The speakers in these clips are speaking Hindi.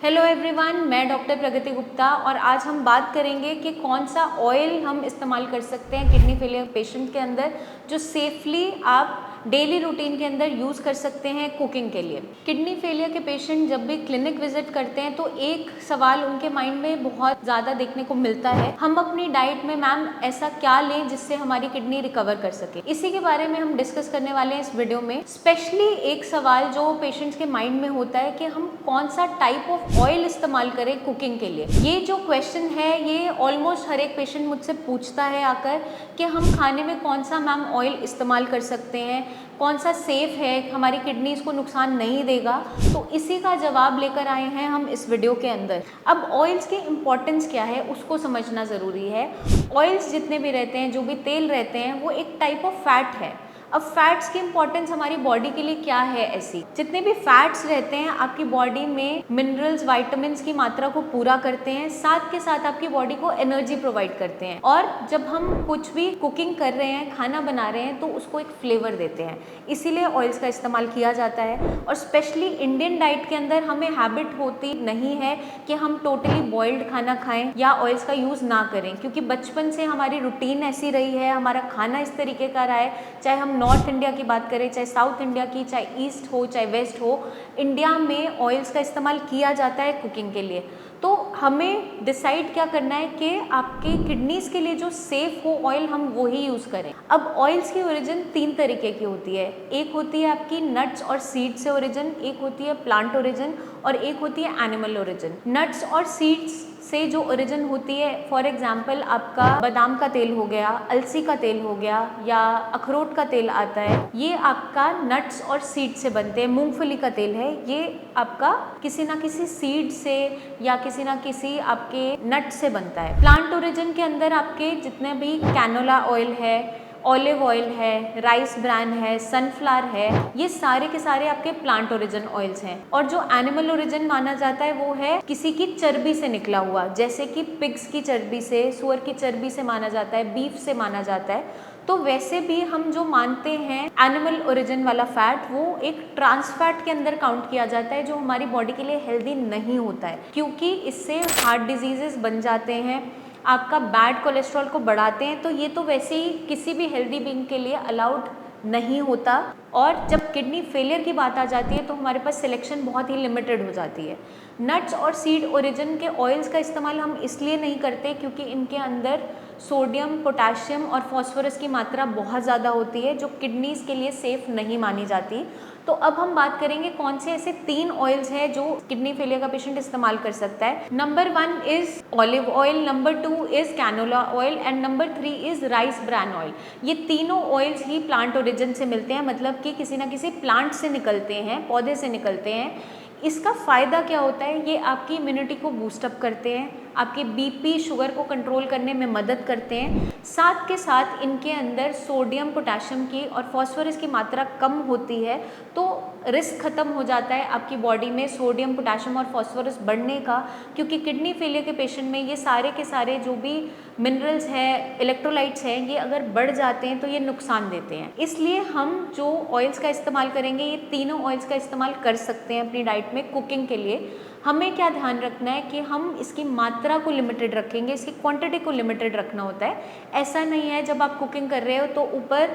हेलो एवरीवन, मैं डॉक्टर प्रगति गुप्ता और आज हम बात करेंगे कि कौन सा ऑयल हम इस्तेमाल कर सकते हैं किडनी फेलियर पेशेंट के अंदर जो सेफली आप डेली रूटीन के अंदर यूज़ कर सकते हैं कुकिंग के लिए। किडनी फेलियर के पेशेंट जब भी क्लिनिक विजिट करते हैं तो एक सवाल उनके माइंड में बहुत ज़्यादा देखने को मिलता है, हम अपनी डाइट में मैम ऐसा क्या लें जिससे हमारी किडनी रिकवर कर सके। इसी के बारे में हम डिस्कस करने वाले हैं इस वीडियो में। स्पेशली एक सवाल जो पेशेंट्स के माइंड में होता है कि हम कौन सा टाइप ऑफ ऑयल इस्तेमाल करें कुकिंग के लिए। ये जो क्वेश्चन है ये ऑलमोस्ट हर एक पेशेंट मुझसे पूछता है आकर कि हम खाने में कौन सा मैम ऑयल इस्तेमाल कर सकते हैं, कौन सा सेफ है, हमारी किडनीज को नुकसान नहीं देगा। तो इसी का जवाब लेकर आए हैं हम इस वीडियो के अंदर। अब ऑयल्स की इम्पोर्टेंस क्या है उसको समझना ज़रूरी है। ऑयल्स जितने भी रहते हैं, जो भी तेल रहते हैं, वो एक टाइप ऑफ फैट है। अब फैट्स की इंपॉर्टेंस हमारी बॉडी के लिए क्या है ऐसी, जितने भी फैट्स रहते हैं आपकी बॉडी में मिनरल्स, विटामिन्स की मात्रा को पूरा करते हैं, साथ के साथ आपकी बॉडी को एनर्जी प्रोवाइड करते हैं। और जब हम कुछ भी कुकिंग कर रहे हैं, खाना बना रहे हैं, तो उसको एक फ्लेवर देते हैं, इसीलिए ऑयल्स का इस्तेमाल किया जाता है। और स्पेशली इंडियन डाइट के अंदर हमें हैबिट होती नहीं है कि हम टोटली बॉइल्ड खाना खाएं या ऑयल्स का यूज़ ना करें, क्योंकि बचपन से हमारी रूटीन ऐसी रही है, हमारा खाना इस तरीके का रहा है। चाहे हम नॉर्थ इंडिया की बात करें, चाहे साउथ इंडिया की, चाहे ईस्ट हो चाहे वेस्ट हो, इंडिया में ऑयल्स का इस्तेमाल किया जाता है कुकिंग के लिए। तो हमें डिसाइड क्या करना है कि आपके किडनीज के लिए जो सेफ हो ऑयल हम वो ही यूज़ करें। अब ऑयल्स की ओरिजिन 3 तरीके की होती है। एक होती है आपकी नट्स और सीड से ओरिजिन, एक होती है प्लांट ओरिजिन और एक होती है एनिमल ओरिजिन। नट्स और सीड्स से जो ओरिजिन होती है, फॉर एग्जाम्पल आपका बादाम का तेल हो गया, अलसी का तेल हो गया या अखरोट का तेल आता है, ये आपका नट्स और सीड से बनते हैं। मूंगफली का तेल है, ये आपका किसी ना किसी सीड से या किसी ना किसी आपके नट से बनता है। प्लांट ओरिजिन के अंदर आपके जितने भी कैनोला ऑयल है, ऑलिव ऑयल है, राइस ब्रान है, सनफ्लावर है, ये सारे के सारे आपके प्लांट ओरिजिन ऑयल्स हैं। और जो एनिमल ओरिजिन माना जाता है वो है किसी की चर्बी से निकला हुआ, जैसे कि पिग्स की चर्बी से, सुअर की चर्बी से माना जाता है, बीफ से माना जाता है। तो वैसे भी हम जो मानते हैं एनिमल ओरिजिन वाला फैट, वो एक ट्रांस फैट के अंदर काउंट किया जाता है, जो हमारी बॉडी के लिए हेल्दी नहीं होता है, क्योंकि इससे हार्ट डिजीजेस बन जाते हैं, आपका बैड कोलेस्ट्रॉल को बढ़ाते हैं। तो ये तो वैसे ही किसी भी हेल्दी बीइंग के लिए अलाउड नहीं होता। और जब किडनी फेलियर की बात आ जाती है तो हमारे पास सिलेक्शन बहुत ही लिमिटेड हो जाती है। नट्स और सीड ओरिजिन के ऑयल्स का इस्तेमाल हम इसलिए नहीं करते क्योंकि इनके अंदर सोडियम, पोटाशियम और फॉस्फोरस की मात्रा बहुत ज़्यादा होती है, जो किडनीज के लिए सेफ नहीं मानी जाती। तो अब हम बात करेंगे कौन से ऐसे 3 ऑयल्स हैं जो किडनी फेलियर का पेशेंट इस्तेमाल कर सकता है। Number 1 is olive oil, number 2 is canola oil and number 3 is rice bran oil. ये तीनों ऑयल्स ही प्लांट ओरिजिन से मिलते हैं, मतलब कि किसी ना किसी प्लांट से निकलते हैं, पौधे से निकलते हैं। इसका फ़ायदा क्या होता है, ये आपकी इम्यूनिटी को बूस्टअप करते हैं, आपके बीपी, शुगर को कंट्रोल करने में मदद करते हैं। साथ के साथ इनके अंदर सोडियम, पोटेशियम की और फॉस्फोरस की मात्रा कम होती है, तो रिस्क ख़त्म हो जाता है आपकी बॉडी में सोडियम, पोटेशियम और फॉस्फोरस बढ़ने का, क्योंकि किडनी फेलियर के पेशेंट में ये सारे के सारे जो भी मिनरल्स हैं, इलेक्ट्रोलाइट्स हैं, ये अगर बढ़ जाते हैं तो ये नुकसान देते हैं। इसलिए हम जो ऑयल्स का इस्तेमाल करेंगे, ये तीनों ऑयल्स का इस्तेमाल कर सकते हैं अपनी डाइट में कुकिंग के लिए। हमें क्या ध्यान रखना है कि हम इसकी मात्रा को लिमिटेड रखेंगे, इसकी क्वांटिटी को लिमिटेड रखना होता है। ऐसा नहीं है जब आप कुकिंग कर रहे हो तो ऊपर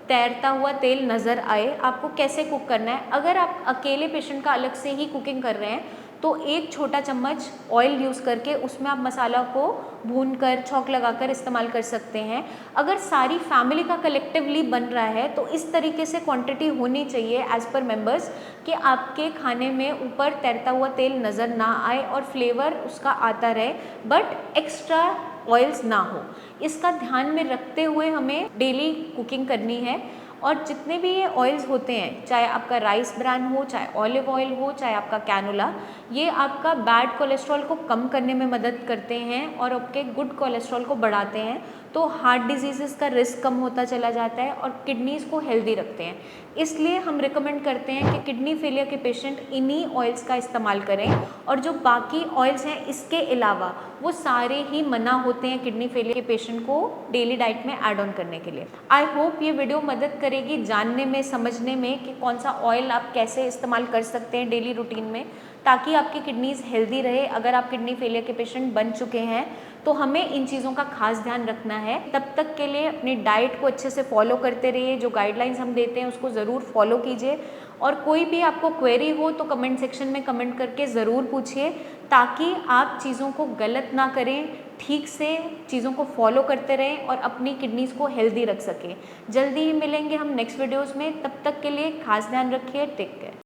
तैरता हुआ तेल नज़र आए। आपको कैसे कुक करना है, अगर आप अकेले पेशेंट का अलग से ही कुकिंग कर रहे हैं तो 1 छोटा चम्मच ऑयल यूज़ करके उसमें आप मसाला को भून कर, छौंक लगाकर इस्तेमाल कर सकते हैं। अगर सारी फैमिली का कलेक्टिवली बन रहा है तो इस तरीके से क्वांटिटी होनी चाहिए एज़ पर मेंबर्स कि आपके खाने में ऊपर तैरता हुआ तेल नज़र ना आए और फ्लेवर उसका आता रहे, बट एक्स्ट्रा ऑयल्स ना हो। इसका ध्यान में रखते हुए हमें डेली कुकिंग करनी है। और जितने भी ये ऑयल्स होते हैं, चाहे आपका राइस ब्रान हो, चाहे ऑलिव ऑयल हो, चाहे आपका कैनोला, ये आपका बैड कोलेस्ट्रॉल को कम करने में मदद करते हैं और आपके गुड कोलेस्ट्रॉल को बढ़ाते हैं। तो हार्ट डिजीज़ का रिस्क कम होता चला जाता है और किडनीज़ को हेल्दी रखते हैं। इसलिए हम रिकमेंड करते हैं कि किडनी फेलियर के पेशेंट इन्हीं ऑयल्स का इस्तेमाल करें, और जो बाकी ऑयल्स हैं इसके अलावा वो सारे ही मना होते हैं किडनी फेलियर के पेशेंट को डेली डाइट में ऐड ऑन करने के लिए। आई होप ये वीडियो मदद करेगी जानने में, समझने में कि कौन सा ऑयल आप कैसे इस्तेमाल कर सकते हैं डेली रूटीन में, ताकि आपकी किडनीज़ हेल्दी रहे। अगर आप किडनी फेलियर के पेशेंट बन चुके हैं तो हमें इन चीज़ों का खास ध्यान रखना है। तब तक के लिए अपनी डाइट को अच्छे से फॉलो करते रहिए, जो गाइडलाइंस हम देते हैं उसको ज़रूर फॉलो कीजिए। और कोई भी आपको क्वेरी हो तो कमेंट सेक्शन में कमेंट करके ज़रूर पूछिए, ताकि आप चीज़ों को गलत ना करें, ठीक से चीज़ों को फॉलो करते रहें और अपनी किडनीज़ को हेल्दी रख सकें। जल्दी ही मिलेंगे हम नेक्स्ट वीडियोज़ में, तब तक के लिए खास ध्यान रखिए। Take care.